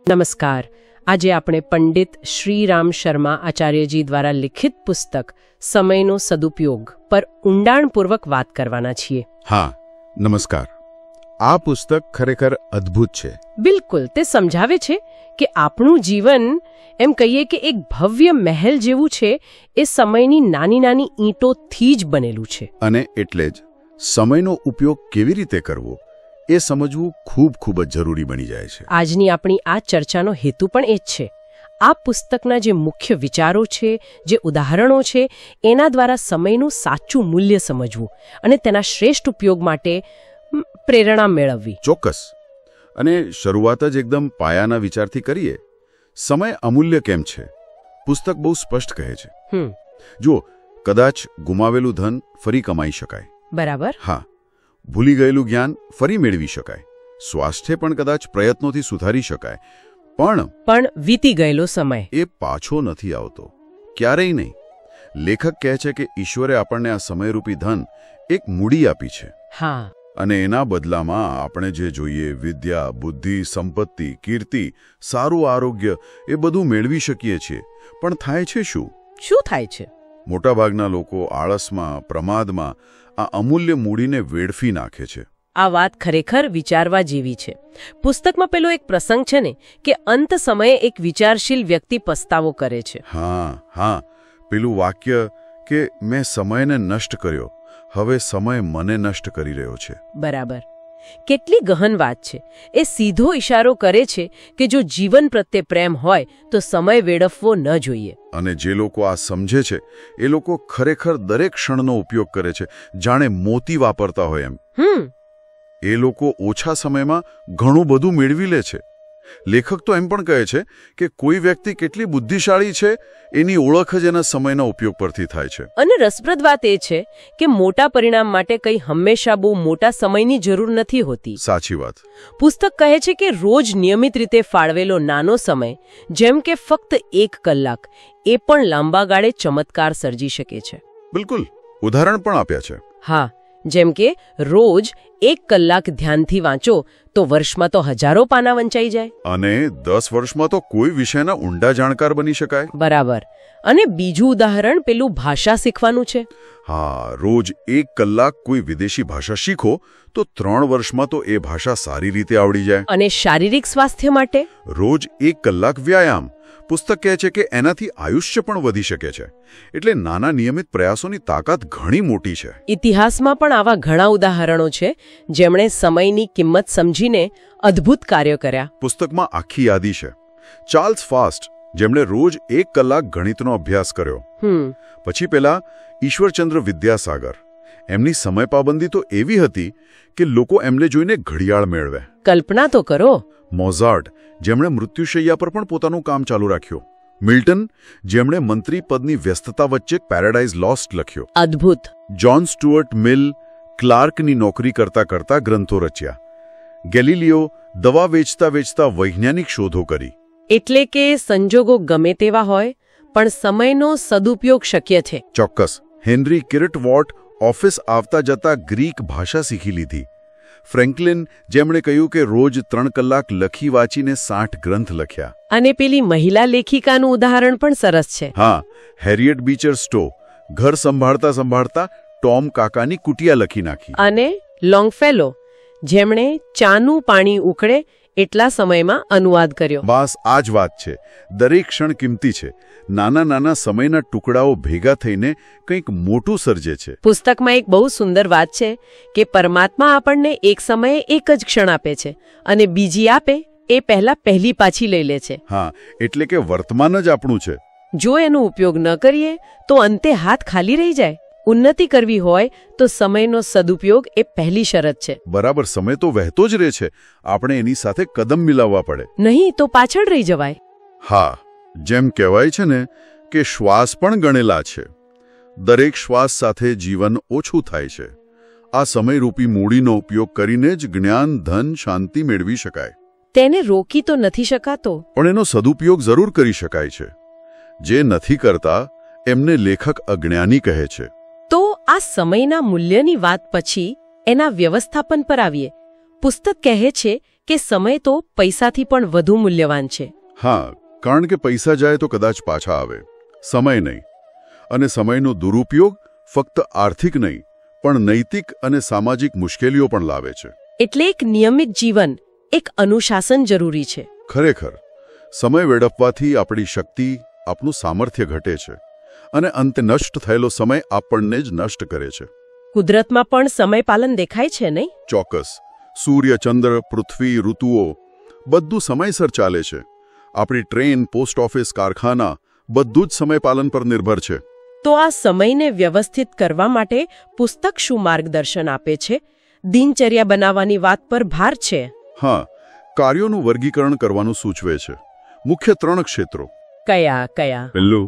નમસ્કાર. આજે આપણે પંડિત શ્રીરામ શર્મા આચાર્યજી દ્વારા લિખિત પુસ્તક સમયનો સદુપયોગ પર ઊંડાણપૂર્વક વાત કરવાના છીએ. હા, નમસ્કાર. આ પુસ્તક ખરેખર અદ્ભુત છે. બિલકુલ. તે સમજાવે છે કે આપણું જીવન એમ કહીએ કે એક ભવ્ય મહેલ જેવું છે. એ સમયની નાની નાની ઈંટોથી જ બનેલું છે. અને એટલે જ સમયનો ઉપયોગ કેવી રીતે કરવો એ સમજવું ખૂબ જ જરૂરી બની જાય છે. આજની આપણી આ ચર્ચાનો હેતુ પણ એ જ છે. આ પુસ્તકના જે મુખ્ય વિચારો છે, જે ઉદાહરણો છે, એના દ્વારા સમયનું સાચું મૂલ્ય સમજવું અને તેના શ્રેષ્ઠ ઉપયોગ માટે પ્રેરણા મેળવવી. ચોક્કસ. અને શરૂઆત જ એકદમ પાયાના વિચારથી કરીએ. સમય અમૂલ્ય કેમ છે? પુસ્તક બહુ સ્પષ્ટ કહે છે. જો કદાચ ગુમાવેલું ધન ફરી કમાઈ શકાય. બરાબર. હા. ભૂલી ગયેલું જ્ઞાન ફરી મેળવી શકાય. સ્વાસ્થ્ય પણ કદાચ પ્રયત્નોથી સુધારી શકાય. પણ વીતી ગયેલો સમય એ પાછો નથી આવતો. ક્યારેય નહીં. લેખક કહે છે કે ઈશ્વરે આપણને આ સમયરૂપી ધન એક મૂડી આપી છે. હા. અને એના બદલામાં આપણે જે જોઈએ વિદ્યા, બુદ્ધિ, સંપત્તિ, કીર્તિ, સારું આરોગ્ય એ બધું મેળવી શકીએ છીએ. પણ થાય છે શું થાય છે? મોટાભાગના લોકો આળસમાં, પ્રમાદમાં આ અમૂલ્ય મૂડીને વેડફી નાખે છે. આ વાત ખરેખર વિચારવા જેવી છે. પુસ્તકમાં પેલો એક પ્રસંગ છે ને કે અંત સમયે એક વિચારશીલ વ્યક્તિ પસ્તાવો કરે છે. હા, પેલું વાક્ય કે મેં સમયને નષ્ટ કર્યો, હવે સમય મને નષ્ટ કરી રહ્યો છે. બરાબર. કેટલી ગહન વાત છે. એ સીધો ઇશારો કરે છે કે જો જીવન પ્રત્યે પ્રેમ હોય તો સમય વેડફવો ન જોઈએ. અને જે લોકો આ સમજે છે એ લોકો ખરેખર દરેક ક્ષણનો ઉપયોગ કરે છે, જાણે મોતી વાપરતા હોય એમ. એ લોકો ઓછા સમયમાં ઘણું બધું મેળવી લે છે. લેખક તો એમ પણ કહે છે કે કોઈ વ્યક્તિ કેટલી બુદ્ધિશાળી છે એની ઓળખ જ એના સમયના ઉપયોગ પરથી થાય છે. અને રસપ્રદ વાત એ છે કે મોટા પરિણામ માટે કંઈ હંમેશા બહુ મોટા સમયની જરૂર નથી હોતી. સાચી વાત. પુસ્તક કહે છે કે રોજ નિયમિત રીતે ફાળવેલો નાનો સમય, જેમ કે ફક્ત 1 કલાક, એ પણ લાંબા ગાળે ચમત્કાર સર્જી શકે છે. બિલકુલ. ઉદાહરણ પણ આપ્યા છે. હા, જેમ કે રોજ 1 કલાક ધ્યાનથી વાંચો તો વર્ષમાં તો હજારો પાના વંચાઈ જાય. અને 10 વર્ષમાં તો કોઈ વિષયના ઊંડા જાણકાર બની શકાય. બરાબર. અને બીજું ઉદાહરણ પેલું ભાષા શીખવાનું છે. હા, રોજ 1 કલાક કોઈ વિદેશી ભાષા શીખો તો 3 વર્ષમાં તો એ ભાષા સારી રીતે આવડી જાય. અને શારીરિક સ્વાસ્થ્ય માટે રોજ 1 કલાક વ્યાયામ. પુસ્તક કહે છે કે એનાથી આયુષ્ય પણ વધી શકે છે. એટલે નાના નિયમિત પ્રયાસોની તાકાત ઘણી મોટી છે. ઇતિહાસમાં પણ આવા ઘણા ઉદાહરણો છે જેમણે સમયની કિંમત સમજીને અદ્ભુત કાર્યો કર્યા. પુસ્તકમાં આખી યાદી છે. ચાર્લ્સ ફાસ્ટ, જેમણે રોજ 1 કલાક ગણિતનો અભ્યાસ કર્યો. પછી પેલા ઈશ્વરચંદ્ર વિદ્યાસાગર. એમની સમય પાબંદી તો એવી હતી કે લોકો એમને જોઈને ઘડિયાળ મેળવે. કલ્પના તો કરો. મોઝાર્ટ, જેમણે મૃત્યુશૈયા પર પણ પોતાનું કામ ચાલુ રાખ્યું. મિલ્ટન, જેમણે મંત્રી પદની વ્યસ્તતા વચ્ચે પેરાડાઇઝ લોસ્ટ લખ્યો. અદ્ભુત. જ્હોન સ્ટુઅર્ટ મિલ ક્લાર્કની નોકરી કરતા ગ્રંથો રચ્યા. ગેલિલિયો દવા વેચતા વૈજ્ઞાનિક શોધો કરી. એટલે કે સંજોગો ગમે તેવા હોય પણ સમયનો સદુપયોગ શક્ય છે. ચોક્કસ. હેનરી કિર્ટવોટ ઓફિસ આવતા જતા ગ્રીક ભાષા શીખી લીધી. ફ્રેન્કલિન, જેમણે કહ્યું કે રોજ 3 કલાક લખી વાંચીને 60 ગ્રંથ લખ્યા. અને પેલી મહિલા લેખિકાનું ઉદાહરણ પણ સરસ છે. હા, હેરિયટ બીચર સ્ટો ઘર સંભાળતા ટોમ કાકાની કુટિયા લખી નાખી. અને લોંગફેલો, જેમણે ચાનું પાણી ઉકળે એટલા સમયમાં અનુવાદ કર્યો. બસ આ જ વાત છે. દરેક ક્ષણ કિંમતી છે. નાના સમયના ટુકડાઓ ભેગા થઈને કંઈક મોટું સર્જે છે. પુસ્તકમાં એક બહુ સુંદર વાત છે કે પરમાત્મા આપણને એક સમયે એક જ ક્ષણ આપે છે અને બીજી આપે એ પહેલી પાછી લઈ લે છે. હા, એટલે કે વર્તમાન જ આપણું છે. જો એનો ઉપયોગ ન કરીએ તો અંતે હાથ ખાલી રહી જાય. ઉન્નતિ કરવી હોય તો સમયનો સદુપયોગ એ પહેલી શરત છે. બરાબર. સમય તો વહેતો જ રહે છે. આપણે એની સાથે કદમ મિલાવવા પડે. નહીં તો પાછળ રહી જવાય. હા, જેમ કહેવાય છે ને કે શ્વાસ પણ ગણેલા છે. દરેક શ્વાસ સાથે જીવન ઓછું થાય છે. આ સમયરૂપી મૂડીનો ઉપયોગ કરીને જ જ્ઞાન, ધન, શાંતિ મેળવી શકાય. તેને રોકી તો નથી શકાતો, પણ એનો સદુપયોગ જરૂર કરી શકાય છે. જે નથી કરતા એમને લેખક અજ્ઞાની કહે છે. તો આ સમયના મૂલ્યની વાત પછી એના વ્યવસ્થાપન પર આવીએ. પુસ્તક કહે છે કે સમય તો પૈસાથી પણ વધુ મૂલ્યવાન છે. હા, કારણ કે પૈસા જાય તો કદાચ પાછા આવે, સમય નહીં. અને સમયનો દુરુપયોગ ફક્ત આર્થિક નહીં પણ નૈતિક અને સામાજિક મુશ્કેલીઓ પણ લાવે છે. એટલે એક નિયમિત જીવન, એક અનુશાસન જરૂરી છે. ખરેખર, સમય વેડફવાથી આપણી શક્તિ, આપણું સામર્થ્ય ઘટે છે અને અંતે નષ્ટ થયેલો સમય આપણને જ નષ્ટ કરે છે. કુદરતમાં પણ સમય પાલન દેખાય છે નહીં? ચોક્કસ. સૂર્ય, ચંદ્ર, પૃથ્વી, ઋતુઓ બધું સમયસર ચાલે છે. આપણી ટ્રેન, પોસ્ટ ઓફિસ, કારખાના બધું જ સમય પાલન પર નિર્ભર છે. તો આ સમયને વ્યવસ્થિત કરવા માટે પુસ્તક શું માર્ગદર્શન આપે છે? દિનચર્યા બનાવવાની વાત પર ભાર છે. હા, કાર્યોનું વર્ગીકરણ કરવાનું સૂચવે છે. મુખ્ય 3 ક્ષેત્રો. કયા કયા? પહેલું,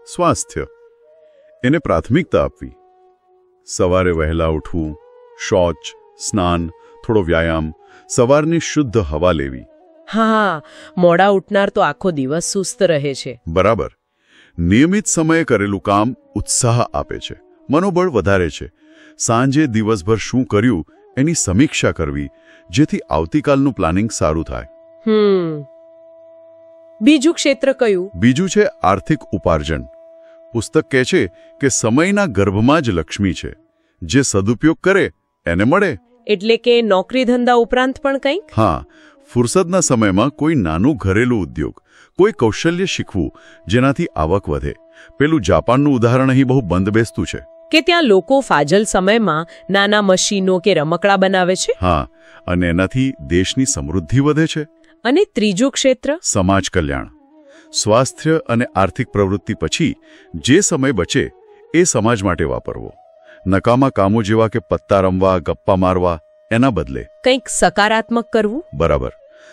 સ્વાસ્થ્ય. એને પ્રાથમિકતા આપવી. સવારે વહેલા ઉઠવું, શૌચ, સ્નાન, થોડો વ્યાયામ, સવારની શુદ્ધ હવા લેવી. હા, મોડા ઉઠનાર તો આખો દિવસ સુસ્ત રહે છે. બરાબર. નિયમિત સમયે કરેલું કામ ઉત્સાહ આપે છે, મનોબળ વધારે છે. સાંજે દિવસભર શું કર્યું એની સમીક્ષા કરવી, જેથી આવતીકાલનું પ્લાનિંગ સારું થાય. બીજું ક્ષેત્ર કયું? બીજું છે આર્થિક ઉપાર્જન. પુસ્તક કહે છે કે સમયના ગર્ભમાં જ લક્ષ્મી છે. જે સદુપયોગ કરે એને મળે. એટલે કે નોકરી ધંધા ઉપરાંત પણ કંઈક? હા, ફુરસદના સમયમાં કોઈ નાનું ઘરેલું ઉદ્યોગ, કોઈ કૌશલ્ય શીખવું જેનાથી આવક વધે. પેલું જાપાનનું ઉદાહરણ અહીં બહુ બંધબેસતું છે. કે ત્યાં લોકો ફાજલ સમયમાં નાના મશીનો કે રમકડા બનાવે છે. હા, અને એનાથી દેશની સમૃદ્ધિ વધે છે. અને ત્રીજું ક્ષેત્ર? સમાજ કલ્યાણ. સ્વાસ્થ્ય અને આર્થિક પ્રવૃત્તિ પછી જે સમય બચે એ સમાજ માટે વાપરવો. નકામા કામો જેવા કે પત્તા રમવા, ગપ્પા મારવા એના બદલે કંઈક સકારાત્મક કરવું. બરાબર.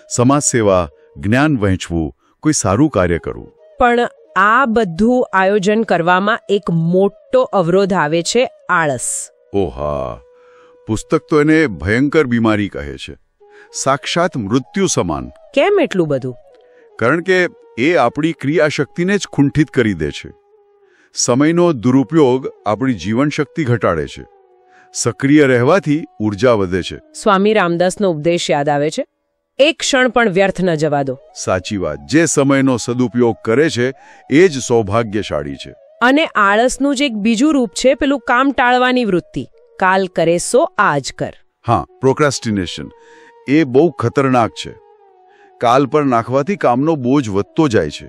સમાજ સેવા, જ્ઞાન વહેંચવું, કોઈ સારું કાર્ય કરવું. પણ આ બધું આયોજન કરવામાં એક મોટો અવરોધ આવે છે, આળસ. ઓહા, પુસ્તક તો એને ભયંકર બીમારી કહે છે. સાક્ષાત મૃત્યુ સમાન. કેમ એટલું બધું? કારણ કે એ આપણી ક્રિયાશક્તિને જ ખૂંઠિત કરી દે છે. સમયનો દુરુપયોગ આપણી જીવનશક્તિ ઘટાડે છે. સક્રિય રહેવાથી ઊર્જા વધે છે. સ્વામી રામદાસનો ઉપદેશ યાદ આવે છે, એક ક્ષણ પણ વ્યર્થ ન જવા દો. સાચી વાત. જે સમયનો સદુપયોગ કરે છે એ જ સૌભાગ્યશાળી છે. અને આળસનું જ એક બીજું રૂપ છે, પેલું કામ ટાળવાની વૃત્તિ. કાલ કરે સો આજ કર. હા, પ્રોક્રાસ્ટિનેશન. એ બહુ ખતરનાક છે. કાલ પર નાખવાથી કામનો બોજ વધતો જાય છે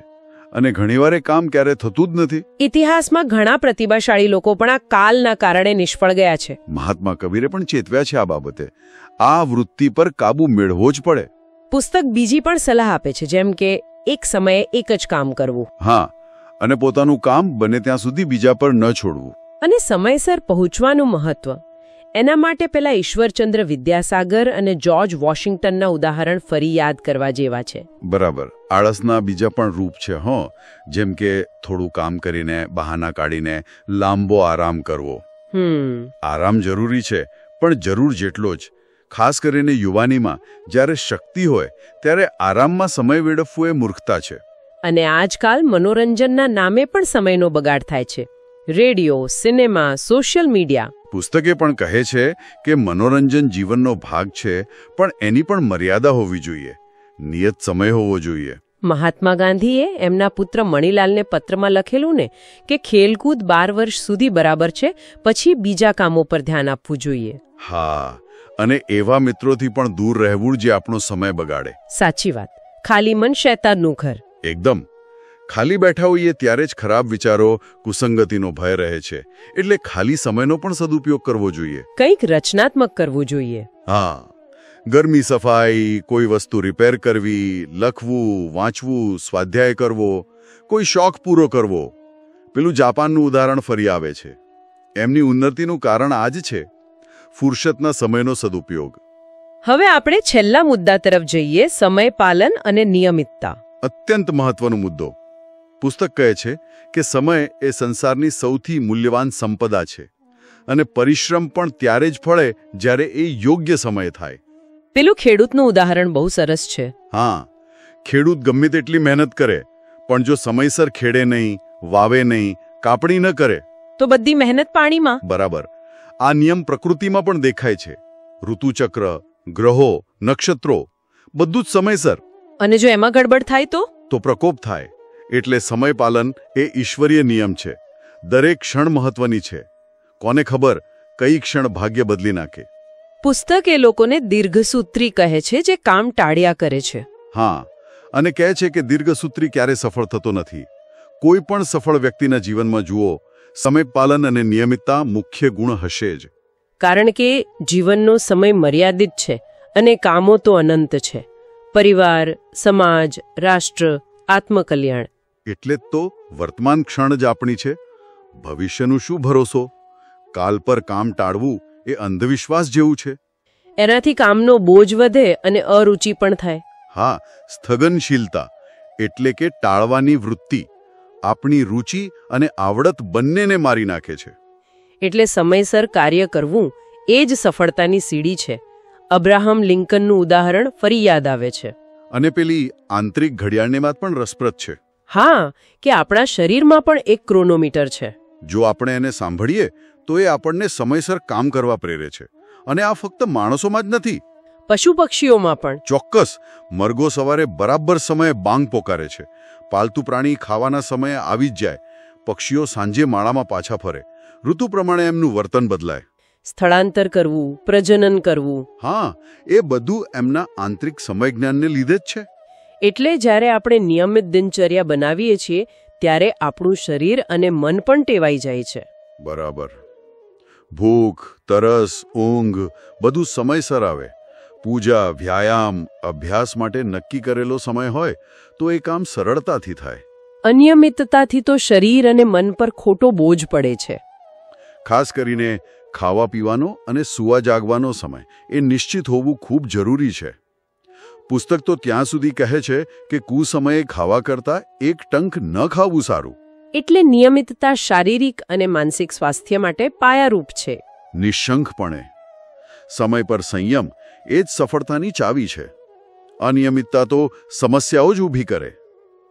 અને ઘણીવાર એ કામ ક્યારે થતું જ નથી. ઇતિહાસમાં ઘણા પ્રતિભાશાળી લોકો પણ આ કાલના કારણે નિષ્ફળ ગયા છે. મહાત્મા કબીરે પણ ચેતવ્યા છે આ બાબતે. આ વૃત્તિ પર કાબુ મેળવવો જ પડે. પુસ્તક બીજી પણ સલાહ આપે છે, જેમ કે એક સમયે એક જ કામ કરવું. હા, અને પોતાનું કામ બને ત્યાં સુધી બીજા પર ન છોડવું. અને સમયસર પહોંચવાનું મહત્વ. એના માટે પેલા ઈશ્વરચંદ્ર વિદ્યાસાગર અને જ્યોર્જ વોશિંગ્ટનના ઉદાહરણ ફરી યાદ કરવા જેવા છે. બરાબર. આળસના બીજા પણ રૂપ છે. જેમ કે થોડું કામ કરીને, બહાના કાઢીને લાંબો આરામ કરવો. આરામ જરૂરી છે, પણ જરૂર જેટલો જ. ખાસ કરીને યુવાનીમાં જ્યારે શક્તિ હોય ત્યારે આરામમાં સમય વેડફવો એ મૂર્ખતા છે. અને આજકાલ મનોરંજનના નામે પણ સમયનો બગાડ થાય છે. Radio, cinema, social media. પુસ્તકે પણ કહે છે કે મનોરંજન જીવનનો ભાગ છે, પણ એની પણ મર્યાદા હોવી જોઈએ. નિયત સમય હોવો જોઈએ. મહાત્મા ગાંધીએ એમના પુત્ર મણીલાલને પત્રમાં લખેલું ને કે ખેલકૂદ 12 વર્ષ સુધી બરાબર છે, પછી બીજા કામો પર ધ્યાન આપવું જોઈએ. હા, અને એવા મિત્રોથી પણ દૂર રહેવું જે આપણો સમય બગાડે. સાચી વાત. ખાલી મન શૈતાનનું ઘર. એકદમ. ખાલી બેઠા હોઈએ ત્યારે જ ખરાબ વિચારો, કુસંગતિનો ભય રહે છે. એટલે ખાલી સમયનો પણ સદુપયોગ કરવો જોઈએ. કંઈક રચનાત્મક કરવું જોઈએ. હા, ઘરની સફાઈ, કોઈ વસ્તુ રિપેર કરવી, લખવું, વાંચવું, સ્વાધ્યાય કરવો, કોઈ શોખ પૂરો કરવો. પેલું જાપાનનું ઉદાહરણ ફરી આવે છે. એમની ઉન્નતિનું કારણ આ જ છે, ફુરસતના સમયનો સદુપયોગ. હવે આપણે છેલ્લા મુદ્દા તરફ જઈએ, સમય પાલન અને નિયમિતતા. અત્યંત મહત્વનો મુદ્દો. પુસ્તક કહે છે કે સમય એ સંસારની સૌથી મૂલ્યવાન સંપદા છે અને પરિશ્રમ પણ ત્યારે જ ફળે જ્યારે એ યોગ્ય સમય થાય. પેલું ખેડૂતનું ઉદાહરણ બહુ સરસ છે. હા, ખેડૂત ગમે તેટલી મહેનત કરે, પણ જો સમયસર ખેડે નહીં, વાવે નહીં, કાપણી ન કરે તો બધી મહેનત પાણીમાં. બરાબર. આ નિયમ પ્રકૃતિમાં પણ દેખાય છે. ઋતુચક્ર, ગ્રહો, નક્ષત્રો બધું જ સમયસર. અને જો એમાં ગડબડ થાય તો પ્રકોપ થાય. એટલે સમયપાલન એ ઈશ્વરીય નિયમ છે. દરેક ક્ષણ મહત્વની છે. કોને ખબર કઈ ક્ષણ ભાગ્ય બદલી નાખે. પુસ્તક એ લોકોને દીર્ઘસૂત્રી કહે છે જે કામ ટાળ્યા કરે છે. હા, અને કહે છે કે દીર્ઘસૂત્રી ક્યારે સફળ થતો નથી. કોઈ પણ સફળ વ્યક્તિના જીવનમાં જુઓ, સમયપાલન અને નિયમિતતા મુખ્ય ગુણ હશે જ. કારણ કે જીવનનો સમય મર્યાદિત છે અને કામો તો અનંત છે. પરિવાર, સમાજ, રાષ્ટ્ર, આત્મકલ્યાણ. એટલે જ તો વર્તમાન ક્ષણ જ આપણી છે. ભવિષ્યનું શું ભરોસો? કાલ પર કામ ટાળવું એ અંધવિશ્વાસ જેવું છે. એનાથી કામનો બોજ વધે અને અરુચિ પણ થાય. હા, સ્થગનશીલતા એટલે કે ટાળવાની વૃત્તિ આપણી રુચિ અને આવડત બંનેને મારી નાખે છે. એટલે સમયસર કાર્ય કરવું એ જ સફળતાની સીડી છે. અબ્રાહમ લિંકનનું ઉદાહરણ ફરી યાદ આવે છે. અને પેલી આંતરિક ઘડિયાળની વાત પણ રસપ્રદ છે. હા, કે આપણા શરીરમાં પણ એક ક્રોનોમીટર છે. જો આપણે એને સાંભળીએ તો એ આપણને સમયસર કામ કરવા પ્રેરે છે. અને આ ફક્ત માણસોમાં જ નથી, પશુ પક્ષીઓમાં પણ. ચોક્કસ. મરઘો સવારે બરાબર સમયે બાંગ પોકારે છે. પાલતુ પ્રાણી ખાવાના સમયે આવી જ જાય. પક્ષીઓ સાંજે માળામાં પાછા ફરે. ઋતુ પ્રમાણે એમનું વર્તન બદલાય. સ્થળાંતર કરવું, પ્રજનન કરવું. હા, એ બધું એમના આંતરિક સમયજ્ઞાનને લીધે જ છે. એટલે જ્યારે આપણે નિયમિત દિનચર્યા બનાવીએ છીએ ત્યારે આપણું શરીર અને મન પણ ટેવાઈ જાય છે. બરાબર. ભૂખ, તરસ, ઊંઘ બધું સમયસર આવે. પૂજા, વ્યાયામ, અભ્યાસ માટે નક્કી કરેલો સમય હોય તો એ કામ સરળતાથી થાય. અનિયમિતતાથી તો શરીર અને મન પર ખોટો બોજ પડે છે. ખાસ કરીને ખાવા પીવાનો અને સૂવા જાગવાનો સમય એ નિશ્ચિત હોવું ખૂબ જરૂરી છે. પુસ્તક તો ત્યાં સુધી કહે છે કે કુસમયે ખાવા કરતાં એક ટંક ન ખાવું સારું. એટલે નિયમિતતા શારીરિક અને માનસિક સ્વાસ્થ્ય માટે પાયારૂપ છે. નિઃશંકપણે સમય પર સંયમ એ જ સફળતાની ચાવી છે. અનિયમિતતા તો સમસ્યાઓ જ ઊભી કરે.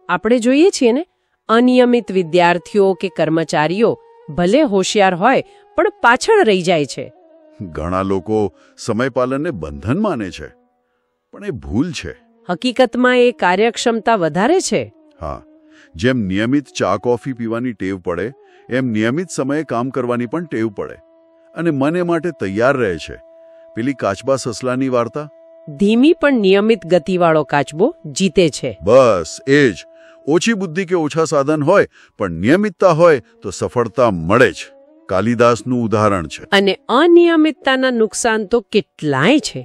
આપણે જોઈએ છીએ ને, અનિયમિત વિદ્યાર્થીઓ કે કર્મચારીઓ ભલે હોશિયાર હોય પણ પાછળ રહી જાય છે. ઘણા લોકો સમયપાલનને બંધન માને છે, પણ એ ભૂલ છે. હકીકતમાં એ કાર્યક્ષમતા વધારે છે. હા, જેમ નિયમિત ચા કોફી પીવાની ટેવ પડે એમ નિયમિત સમયે કામ કરવાની પણ ટેવ પડે. અને મને માટે તૈયાર રહે છે. પેલી કાચબા સસલાની વાર્તા. ધીમી પણ નિયમિત ગતિવાળો કાચબો જીતે છે. બસ એ જ. ઓછી બુદ્ધિ કે ઓછા સાધન હોય પણ નિયમિતતા હોય તો સફળતા મળે જ. કાલિદાસનું ઉદાહરણ છે. અને અનિયમિતતાના નુકસાન તો કેટલાય છે.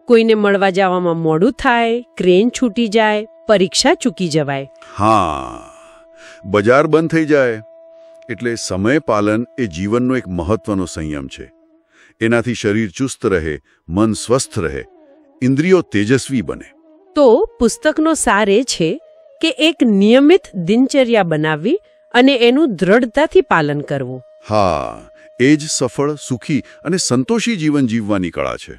કોઈને મળવા જવામાં મોડું થાય, ક્રેન છૂટી જાય, પરીક્ષા ચૂકી જવાય. હા, બજાર બંધ થઈ જાય. એટલે સમયપાલન એ જીવનનો એક મહત્વનો સંયમ છે. એનાથી શરીર ચુસ્ત રહે, મન સ્વસ્થ રહે, ઇન્દ્રિયો તેજસ્વી બને. તો પુસ્તકનો સાર એ છે કે એક નિયમિત દિનચર્યા બનાવવી અને એનું દ્રઢતાથી પાલન કરવું. હા, એ જ સફળ, સુખી અને સંતોષી જીવન જીવવાની કળા છે.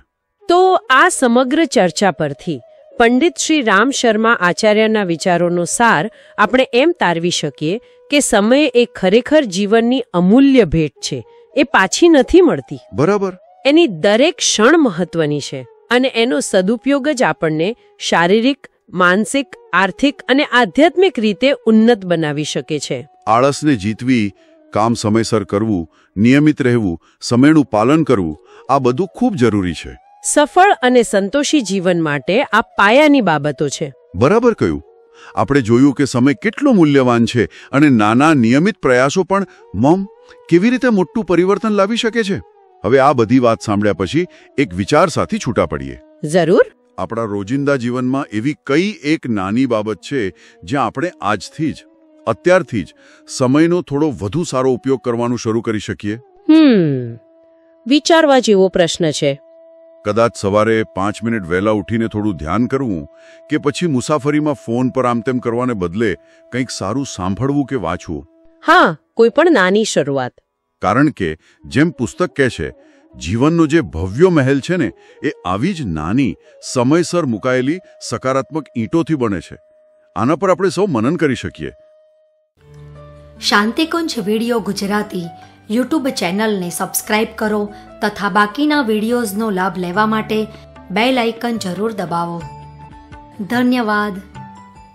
તો આ સમગ્ર ચર્ચા પરથી પંડિત શ્રી રામ શર્મા આચાર્યના વિચારોનો સાર આપણે એમ તારવી શકીએ કે સમય એ ખરેખર જીવનની અમૂલ્ય ભેટ છે. એ પાછી નથી મળતી. બરાબર. એની દરેક ક્ષણ મહત્વની છે અને એનો સદુપયોગ જ આપણને શારીરિક, માનસિક, આર્થિક અને આધ્યાત્મિક રીતે ઉન્નત બનાવી શકે છે. આળસને જીતવી, કામ સમયસર કરવું, નિયમિત રહેવું, સમયનું પાલન કરવું, આ બધું ખૂબ જરૂરી છે. સફળ અને સંતોષી જીવન માટે આ પાયાની બાબતો છે. બરાબર કહ્યું. આપણે જોયું કે સમય કેટલો મૂલ્યવાન છે અને નાના નિયમિત પ્રયાસો પણ કેવી રીતે મોટું પરિવર્તન લાવી શકે છે. હવે આ બધી વાત સાંભળ્યા પછી એક વિચાર સાથે છૂટા પડીએ. જરૂર. આપણા રોજિંદા જીવનમાં એવી કઈ એક નાની બાબત છે જ્યાં આપણે આજથી જ, અત્યારથી જ સમયનો થોડો વધુ સારો ઉપયોગ કરવાનું શરૂ કરી શકીએ? વિચારવા જેવો પ્રશ્ન છે. કદાચ સવારે 5 મિનિટ વહેલા ઉઠીને થોડું ધ્યાન કરવું, કે પછી મુસાફરીમાં ફોન પર આમ તેમ કરવાને બદલે કંઈક સારું સાંભળવું કે વાંચવું. હા, કોઈ પણ નાની શરૂઆત. કારણ કે જેમ પુસ્તક કહે છે, જીવનનો જે ભવ્ય મહેલ છે ને એ આવી જ નાની, સમયસર મુકાયેલી સકારાત્મક ઈંટોથી બને છે. આના પર આપણે સૌ મનન કરી શકીએ. શાંતિકુંજ વિડિયો ગુજરાતી યુટ્યુબ ચેનલને સબસ્ક્રાઇબ કરો તથા બાકીના વિડિયોઝનો લાભ લેવા માટે બેલ આઇકન જરૂર દબાવો. ધન્યવાદ.